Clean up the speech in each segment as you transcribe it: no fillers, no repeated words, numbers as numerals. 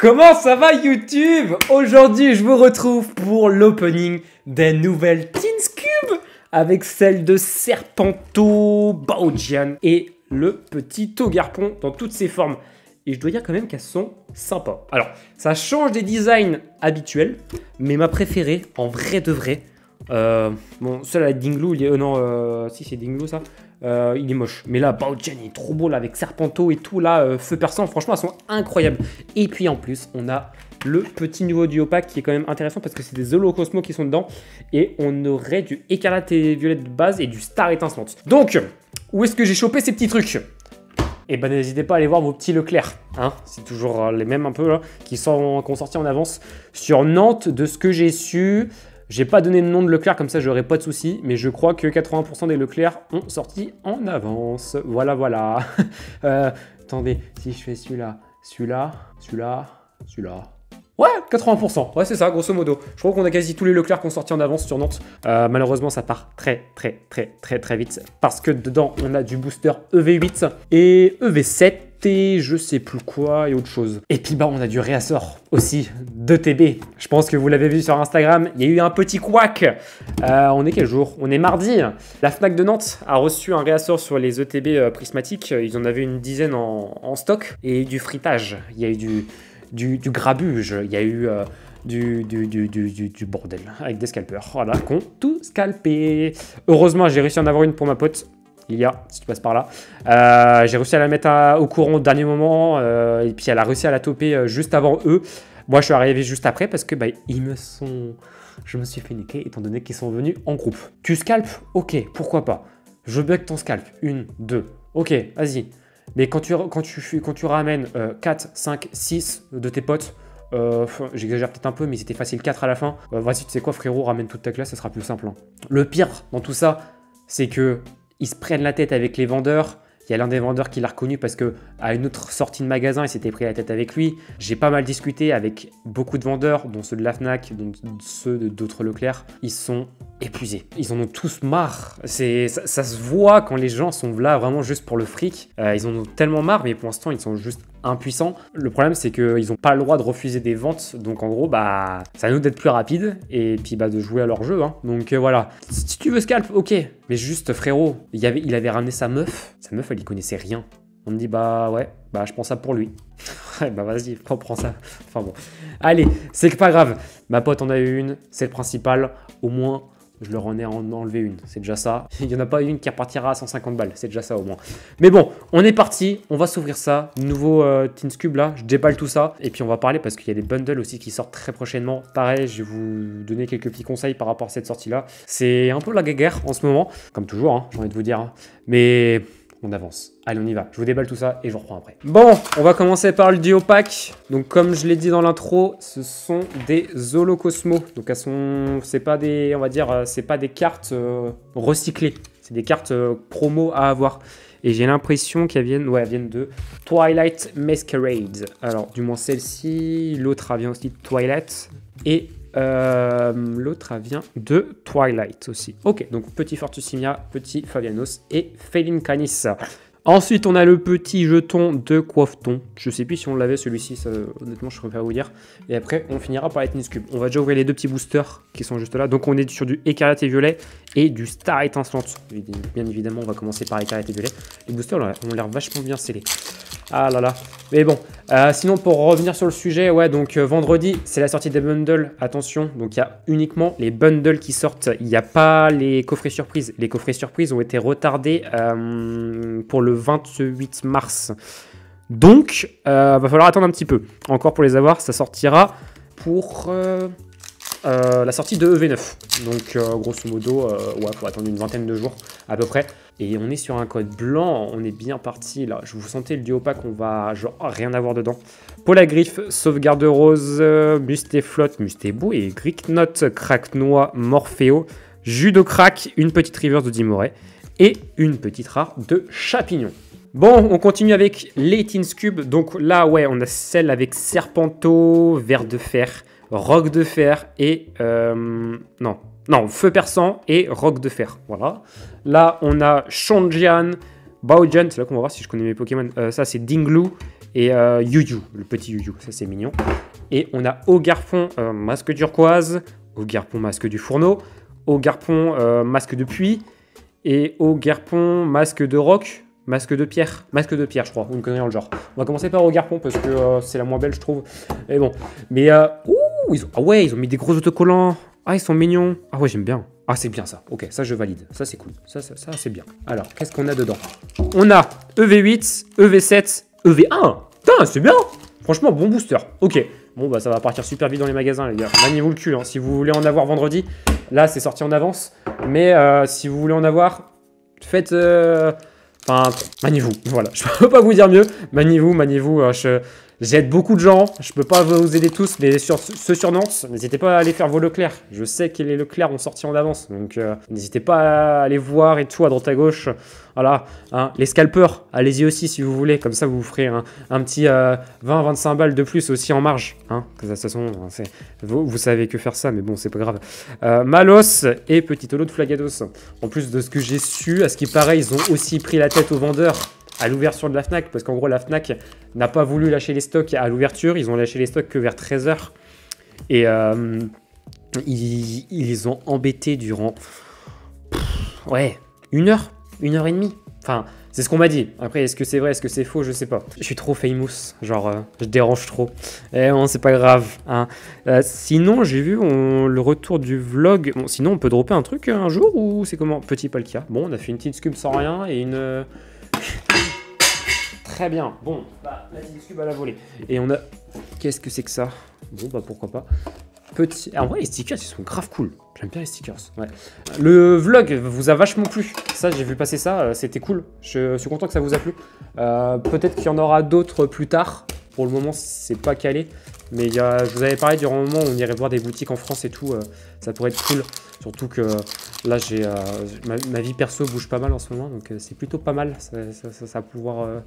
Comment ça va YouTube? Aujourd'hui je vous retrouve pour l'opening des nouvelles Teenscube avec celle de Serpento, Baojian et le petit Togarpon dans toutes ses formes. Et je dois dire quand même qu'elles sont sympas. Alors ça change des designs habituels, mais ma préférée en vrai de vrai, bon celle avec Dingloo, si c'est Dingloo ça. Il est moche, mais là Baojian il est trop beau là avec Serpento et tout là, feu perçant, franchement elles sont incroyables. Et puis en plus on a le petit nouveau duo pack qui est quand même intéressant parce que c'est des Holocosmo qui sont dedans et on aurait du écarlate et violette de base et du star étincelante. Donc où est-ce que j'ai chopé ces petits trucs? Et ben n'hésitez pas à aller voir vos petits Leclerc, hein, c'est toujours les mêmes un peu là, qui sont sortis en avance sur Nantes. De ce que j'ai su, j'ai pas donné le nom de Leclerc, comme ça j'aurai pas de soucis, mais je crois que 80% des Leclerc ont sorti en avance. Voilà, voilà. Attendez, si je fais celui-là, celui-là, celui-là, celui-là. Ouais, 80%, ouais c'est ça, grosso modo. Je crois qu'on a quasi tous les Leclerc qui ont sorti en avance sur Nantes. Malheureusement, ça part très vite, parce que dedans, on a du booster EV8 et EV7 et je sais plus quoi et autre chose. Et puis bah, on a du réassort aussi de TB. Je pense que vous l'avez vu sur Instagram, il y a eu un petit couac. On est quel jour? On est mardi. La Fnac de Nantes a reçu un réassort sur les ETB prismatiques. Ils en avaient une dizaine en stock et du fritage. Il y a eu du grabuge, il y a eu du bordel avec des scalpeurs, voilà, qui ont tout scalpé. Heureusement, j'ai réussi à en avoir une pour ma pote, Lilia, si tu passes par là. J'ai réussi à la mettre au courant au dernier moment, et puis elle a réussi à la toper juste avant eux. Moi, je suis arrivé juste après parce que bah, je me suis fait niquer étant donné qu'ils sont venus en groupe. Tu scalpes? Ok, pourquoi pas. Je bug ton scalp. 1, 2. Ok, vas-y. Mais quand tu ramènes 4, 5, 6 de tes potes, j'exagère peut-être un peu, mais c'était facile 4 à la fin. Vas-y, tu sais quoi, frérot, ramène toute ta classe, ça sera plus simple. Hein. Le pire dans tout ça, c'est que ils se prennent la tête avec les vendeurs. Il y a l'un des vendeurs qui l'a reconnu parce que à une autre sortie de magasin, il s'était pris la tête avec lui. J'ai pas mal discuté avec beaucoup de vendeurs, dont ceux de la Fnac, dont ceux d'autres Leclerc. Ils sont épuisés. Ils en ont tous marre. Ça se voit quand les gens sont là vraiment juste pour le fric. Ils en ont tellement marre, mais pour l'instant, ils sont juste impuissants. Le problème, c'est qu'ils n'ont pas le droit de refuser des ventes. Donc en gros, bah, c'est à nous d'être plus rapides et puis bah, de jouer à leur jeu. Hein. Donc voilà. Si tu veux scalp, ok. Mais juste, frérot, il avait ramené sa meuf. Sa meuf, elle y connaissait rien. On me dit, bah ouais, bah je prends ça pour lui. Ouais, bah vas-y, prends ça. Enfin bon. Allez, c'est pas grave. Ma pote en a eu une, c'est le principal. Au moins, je leur en ai enlevé une. C'est déjà ça. Il n'y en a pas une qui repartira à 150 balles. C'est déjà ça au moins. Mais bon, on est parti. On va s'ouvrir ça. Nouveau Teenscube là. Je déballe tout ça. Et puis on va parler parce qu'il y a des bundles aussi qui sortent très prochainement. Pareil, je vais vous donner quelques petits conseils par rapport à cette sortie là. C'est un peu la guerre en ce moment. Comme toujours, hein, j'ai envie de vous dire. Hein. Mais on avance. Allez, on y va. Je vous déballe tout ça et je reprends après. Bon, on va commencer par le duo pack. Donc, comme je l'ai dit dans l'intro, ce sont des Holocosmo. Donc, elles sont, c'est pas des, on va dire, c'est pas des cartes recyclées. C'est des cartes promo à avoir. Et j'ai l'impression qu'elles viennent, ouais, elles viennent de Twilight Masquerade. Alors, du moins celle-ci. L'autre, elle vient aussi de Twilight. Et l'autre, elle vient de Twilight aussi. Ok, donc petit Fortusimia, petit Fabianos et Felin Canis. Ensuite, on a le petit jeton de Quaffton. Je sais plus si on l'avait celui-ci, honnêtement, je préfère vous dire. Et après, on finira par les Teenscube. On va déjà ouvrir les deux petits boosters qui sont juste là. Donc, on est sur du écarlate et violet et du star étincelante. Bien évidemment, on va commencer par écarlate et violet. Les boosters là, ont l'air vachement bien scellés. Ah là là. Mais bon, sinon pour revenir sur le sujet, ouais, donc vendredi, c'est la sortie des bundles. Attention, donc il y a uniquement les bundles qui sortent. Il n'y a pas les coffrets surprises. Les coffrets surprises ont été retardés pour le 28 mars. Donc, va falloir attendre un petit peu. Encore pour les avoir, ça sortira pour la sortie de EV9. Donc, grosso modo, ouais, faut attendre une vingtaine de jours à peu près. Et on est sur un code blanc, on est bien parti là. Je vous sentais le duo pack, on va genre rien avoir dedans. Polagriffe, sauvegarde rose, Mustéflotte, Mustébeau et Gricknot, Crack Noix, Morpheo, Judo Crack, une petite reverse de Dimoret et une petite rare de Chapignon. Bon, on continue avec les Teenscube. Donc là, ouais, on a celle avec Serpento, Ver de Fer, Roc de Fer et... Non, Feu Perçant et Roc de Fer. Voilà. Là, on a Shonjian, Baojian. C'est là qu'on va voir si je connais mes Pokémon. Ça, c'est Dingloo. Et Yu-Yu, le petit Yu-Yu, ça c'est mignon. Et on a Ogarpon, masque turquoise, Ogarpon, masque du fourneau, Ogarpon, masque de pluie, et Ogarpon, masque de roc, masque de pierre, je crois, ou une connerie dans le genre. On va commencer par Ogarpon parce que c'est la moins belle, je trouve. Mais bon, mais ah ouais, ils ont mis des gros autocollants. Ah, ils sont mignons. Ah ouais, j'aime bien. Ah, c'est bien ça. Ok, ça je valide. Ça c'est cool. Ça c'est bien. Alors, qu'est-ce qu'on a dedans? On a EV8, EV7, EV1. Putain, c'est bien. Franchement, bon booster. Ok. Bon, bah ça va partir super vite dans les magasins, les gars. Maniez-vous le cul. Hein. Si vous voulez en avoir vendredi, là c'est sorti en avance. Mais si vous voulez en avoir, faites. Enfin, maniez-vous. Voilà. Je peux pas vous dire mieux. Maniez-vous. J'aide beaucoup de gens, je peux pas vous aider tous, mais ceux sur Nantes, n'hésitez pas à aller faire vos Leclerc. Je sais que les Leclerc ont sorti en avance, donc n'hésitez pas à aller voir et tout à droite à gauche. Voilà, hein. Les scalpers, allez-y aussi si vous voulez, comme ça vous ferez un petit 20-25 balles de plus aussi en marge. Hein. De toute façon, vous savez que faire ça, mais bon, c'est pas grave. Malos et petit holo de Flagados. En plus de ce que j'ai su, à ce qui paraît, ils ont aussi pris la tête aux vendeurs à l'ouverture de la Fnac, parce qu'en gros la Fnac n'a pas voulu lâcher les stocks à l'ouverture, ils ont lâché les stocks que vers 13 h. Et ils les ont embêtés durant ouais, 1 heure et demie. Enfin, c'est ce qu'on m'a dit. Après, est-ce que c'est vrai, est-ce que c'est faux, je sais pas. Je suis trop famous, genre je dérange trop. Eh non, c'est pas grave. Hein. Sinon, j'ai vu le retour du vlog. Bon, sinon, on peut dropper un truc un jour ou c'est comment? Petit pas le cas. Bon, on a fait une petite scoop sans rien et une... Très bien. Bon, bah, la petite cube à la volée. Et on a... Qu'est-ce que c'est que ça? Bon, bah pourquoi pas. Petit... Ah, en vrai, les stickers, ils sont grave cool. J'aime bien les stickers. Ouais. Le vlog vous a vachement plu. Ça, j'ai vu passer ça. C'était cool. Je suis content que ça vous a plu. Peut-être qu'il y en aura d'autres plus tard. Pour le moment, c'est pas calé. Mais je vous avais parlé durant un moment où on irait voir des boutiques en France et tout. Ça pourrait être cool. Surtout que là, ma vie perso bouge pas mal en ce moment. Donc, c'est plutôt pas mal. Ça va pouvoir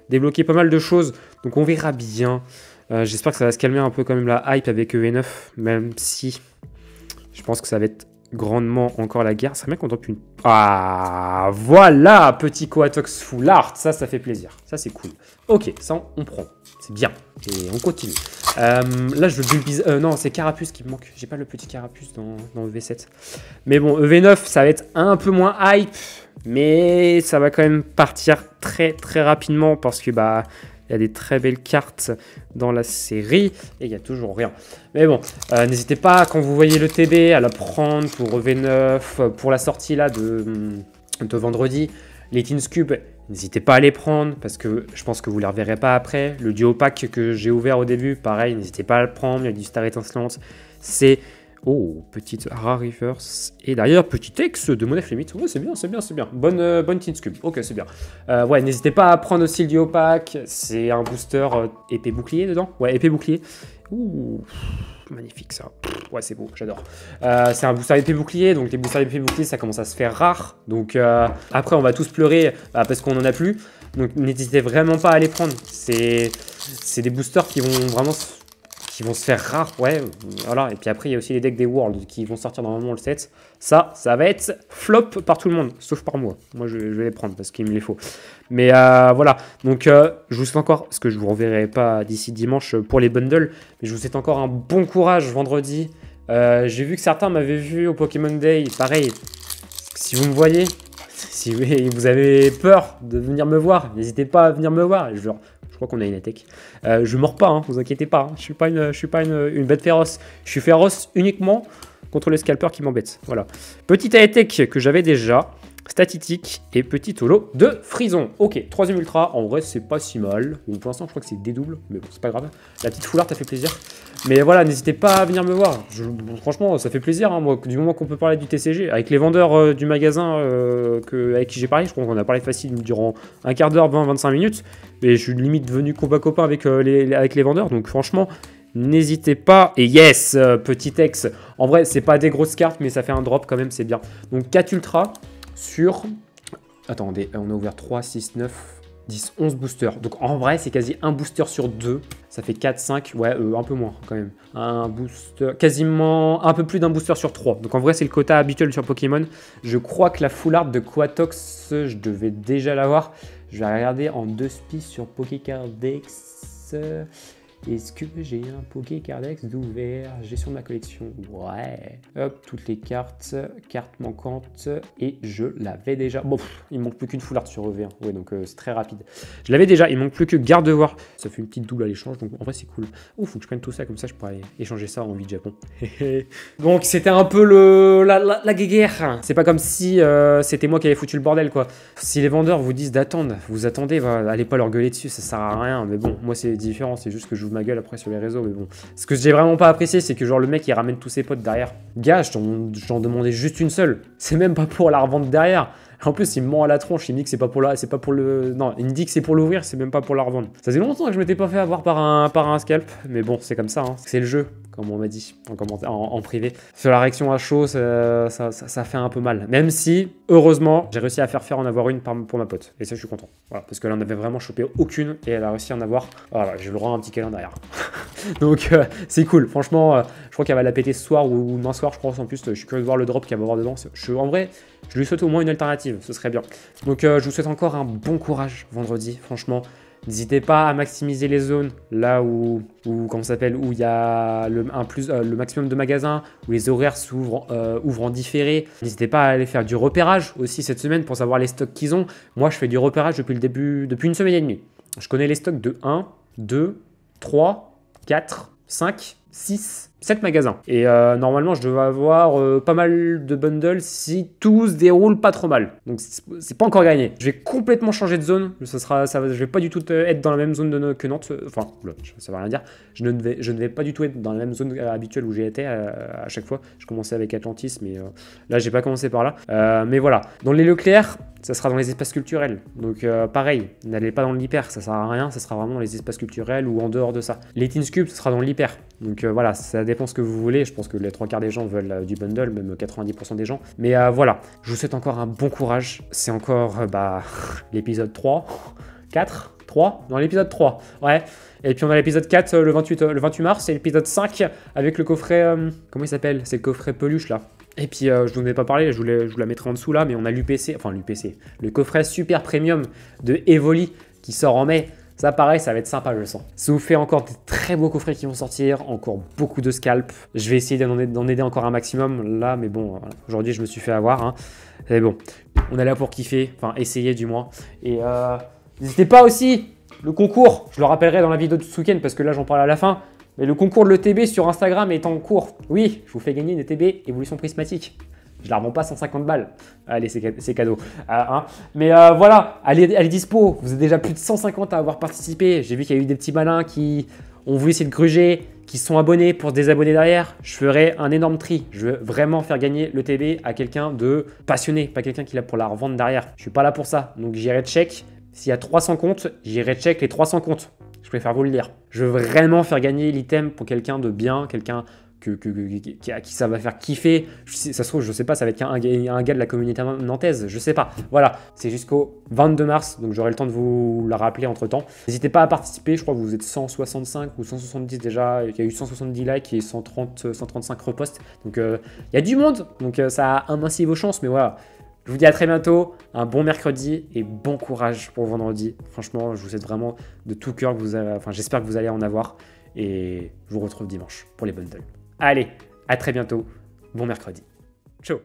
débloquer pas mal de choses. Donc, on verra bien. J'espère que ça va se calmer un peu quand même la hype avec EV9. Même si je pense que ça va être grandement encore la guerre. Ça serait bien qu'on drop une... Ah, voilà, petit Coatox Full Art. Ça fait plaisir. Ça, c'est cool. Ok, ça, on prend. C'est bien. Et on continue. Là, je veux Bulbizarre. Non, c'est Carapuce qui me manque. J'ai pas le petit Carapuce dans EV7. Mais bon, EV9, ça va être un peu moins hype. Mais ça va quand même partir très, très rapidement parce que, bah... Il y a des très belles cartes dans la série et il n'y a toujours rien. Mais bon, n'hésitez pas quand vous voyez le TB à la prendre pour EV9, pour la sortie là de vendredi. Les Teens Cube, n'hésitez pas à les prendre parce que je pense que vous ne les reverrez pas après. Le duo pack que j'ai ouvert au début, pareil, n'hésitez pas à le prendre. Il y a du Star étincelante. C'est... Oh, petite Rare Reverse. Et derrière, petit ex de Monef Limite. Ouais, c'est bien. Bonne Teens Cube. Ok, c'est bien. Ouais, n'hésitez pas à prendre aussi le duo pack. C'est un booster épée bouclier dedans. Ouais, épée bouclier. Ouh, magnifique ça. Ouais, c'est beau, j'adore. C'est un booster épée bouclier. Donc, les boosters épée bouclier, ça commence à se faire rare. Donc, après, on va tous pleurer parce qu'on n'en a plus. Donc, n'hésitez vraiment pas à les prendre. C'est des boosters qui vont vraiment... vont se faire rares, ouais, voilà. Et puis après, il y a aussi les decks des Worlds qui vont sortir normalement le 7. Ça va être flop par tout le monde, sauf par moi. Moi, je vais les prendre parce qu'il me les faut. Mais voilà, donc je vous souhaite encore, parce que je vous reverrai pas d'ici dimanche pour les bundles, mais je vous souhaite encore un bon courage vendredi. J'ai vu que certains m'avaient vu au Pokémon Day, pareil, si vous me voyez, si vous avez peur de venir me voir, n'hésitez pas à venir me voir. Je crois qu'on a une attaque. Je mords pas, hein, vous inquiétez pas. Hein. Je suis pas une bête féroce. Je suis féroce uniquement contre les scalpers qui m'embêtent. Voilà. Petite attaque que j'avais déjà. Statitique et petit holo de Frison. Ok, 3ème ultra. En vrai, c'est pas si mal. Bon, pour l'instant, je crois que c'est dédouble. Mais bon, c'est pas grave. La petite foulard, ça fait plaisir. Mais voilà, n'hésitez pas à venir me voir. Franchement, ça fait plaisir. Hein, moi, du moment qu'on peut parler du TCG. Avec les vendeurs du magasin avec qui j'ai parlé, je crois qu'on a parlé facile durant un quart d'heure, 20-25 minutes. Et je suis limite devenu combat copain avec les vendeurs. Donc franchement, n'hésitez pas. Et yes, petit ex. En vrai, c'est pas des grosses cartes, mais ça fait un drop quand même, c'est bien. Donc 4 ultra sur... Attendez, on a ouvert 3, 6, 9, 10, 11 boosters. Donc en vrai, c'est quasi un booster sur 2. Ça fait 4, 5, ouais, un peu moins quand même. Un booster, quasiment un peu plus d'un booster sur 3. Donc en vrai, c'est le quota habituel sur Pokémon. Je crois que la full art de Quatox, je devais déjà l'avoir. Je vais regarder en 2 spies sur Pokécardex. Est-ce que j'ai un Pokécardex d'ouvert? Gestion de ma collection. Ouais. Hop, toutes les cartes. Cartes manquantes. Et je l'avais déjà. Bon, il me manque plus qu'une foularde sur EV1. Ouais, donc c'est très rapide. Je l'avais déjà. Il me manque plus que Gardevoir. Ça fait une petite double à l'échange. Donc en vrai, c'est cool. Ouh, faut que je prenne tout ça. Comme ça, je pourrais échanger ça en vie de Japon. Donc c'était un peu la guéguerre. C'est pas comme si c'était moi qui avais foutu le bordel, quoi. Si les vendeurs vous disent d'attendre, vous attendez. Allez pas leur gueuler dessus. Ça sert à rien. Mais bon, moi, c'est différent. C'est juste que je ma gueule après sur les réseaux, mais bon. Ce que j'ai vraiment pas apprécié, c'est que genre le mec il ramène tous ses potes derrière. Gars, j'en demandais juste une seule. C'est même pas pour la revendre derrière. En plus, il me ment à la tronche, il me dit que c'est pas pour le... Non, il me dit que c'est pour l'ouvrir, c'est même pas pour la revendre. Ça faisait longtemps que je m'étais pas fait avoir par un scalp, mais bon, c'est comme ça, hein. C'est le jeu, comme on m'a dit en privé. Sur la réaction à chaud, ça fait un peu mal. Même si, heureusement, j'ai réussi à faire en avoir une pour ma pote. Et ça, je suis content. Voilà, parce qu'elle en avait vraiment chopé aucune et elle a réussi à en avoir. Voilà, je vais le rendre un petit câlin derrière. Donc, c'est cool. Franchement, je crois qu'elle va la péter ce soir ou demain soir, je pense. En plus, je suis curieux de voir le drop qu'elle va avoir dedans. En vrai, je lui souhaite au moins une alternative, ce serait bien. Donc je vous souhaite encore un bon courage vendredi, franchement. N'hésitez pas à maximiser les zones là où comment ça s'appelle, où il y a le maximum de magasins, où les horaires ouvrent en différé. N'hésitez pas à aller faire du repérage aussi cette semaine pour savoir les stocks qu'ils ont. Moi, je fais du repérage depuis une semaine et demie. Je connais les stocks de 1, 2, 3, 4, 5, 6, 7 magasins. Et normalement, je devais avoir pas mal de bundles si tout se déroule pas trop mal. Donc, c'est pas encore gagné. Je vais complètement changer de zone. Je vais pas du tout être dans la même zone que Nantes. Enfin, ça va rien dire. Je ne vais pas du tout être dans la même zone habituelle où j'ai été à chaque fois. Je commençais avec Atlantis, mais là, j'ai pas commencé par là. Mais voilà. Dans les Leclerc, ça sera dans les espaces culturels. Donc pareil, n'allez pas dans l'hyper, ça sert à rien, ça sera vraiment dans les espaces culturels ou en dehors de ça. Les Teens Cube, ce sera dans l'hyper. Donc voilà, ça dépend ce que vous voulez. Je pense que les 3/4 des gens veulent du bundle, même 90% des gens. Mais voilà, je vous souhaite encore un bon courage. C'est encore l'épisode 3, 4, 3, dans l'épisode 3. Ouais. Et puis on a l'épisode 4 le 28 mars et l'épisode 5 avec le coffret, comment il s'appelle? C'est le coffret peluche là. Et puis je vous en ai pas parlé, je vous la mettrai en dessous là, mais on a l'UPC, le coffret super premium de Evoli qui sort en mai. Ça pareil, ça va être sympa, je le sens. Ça vous fait encore des très beaux coffrets qui vont sortir, encore beaucoup de scalps. Je vais essayer d'en aider encore un maximum là, mais bon, voilà. Aujourd'hui je me suis fait avoir. Hein. Mais bon, on est là pour kiffer, enfin essayer du moins. Et n'hésitez pas aussi, le concours, je le rappellerai dans la vidéo de ce week-end parce que là j'en parle à la fin. Mais le concours de l'ETB sur Instagram est en cours. Oui, je vous fais gagner une ETB évolution prismatique. Je la revends pas 150 balles. Allez, c'est cadeau. Hein. Mais voilà, elle est dispo. Vous êtes déjà plus de 150 à avoir participé. J'ai vu qu'il y a eu des petits malins qui ont voulu essayer de gruger, qui se sont abonnés pour se désabonner derrière. Je ferai un énorme tri. Je veux vraiment faire gagner l'ETB à quelqu'un de passionné, pas quelqu'un qui est là pour la revendre derrière. Je suis pas là pour ça. Donc j'irai check. S'il y a 300 comptes, j'irai check les 300 comptes. Je préfère vous le dire. Je veux vraiment faire gagner l'item pour quelqu'un de bien, quelqu'un qui ça va faire kiffer. Ça se trouve, je sais pas, ça va être un gars de la communauté nantaise, je sais pas. Voilà, c'est jusqu'au 22 mars, donc j'aurai le temps de vous la rappeler entre temps. N'hésitez pas à participer, je crois que vous êtes 165 ou 170 déjà, il y a eu 170 likes et 135 reposts. Donc il y a du monde, donc ça a aminci vos chances, mais voilà. Je vous dis à très bientôt, un bon mercredi et bon courage pour vendredi. Franchement, je vous souhaite vraiment de tout cœur que j'espère que vous allez en avoir et je vous retrouve dimanche pour les bundles. Allez, à très bientôt, bon mercredi. Ciao.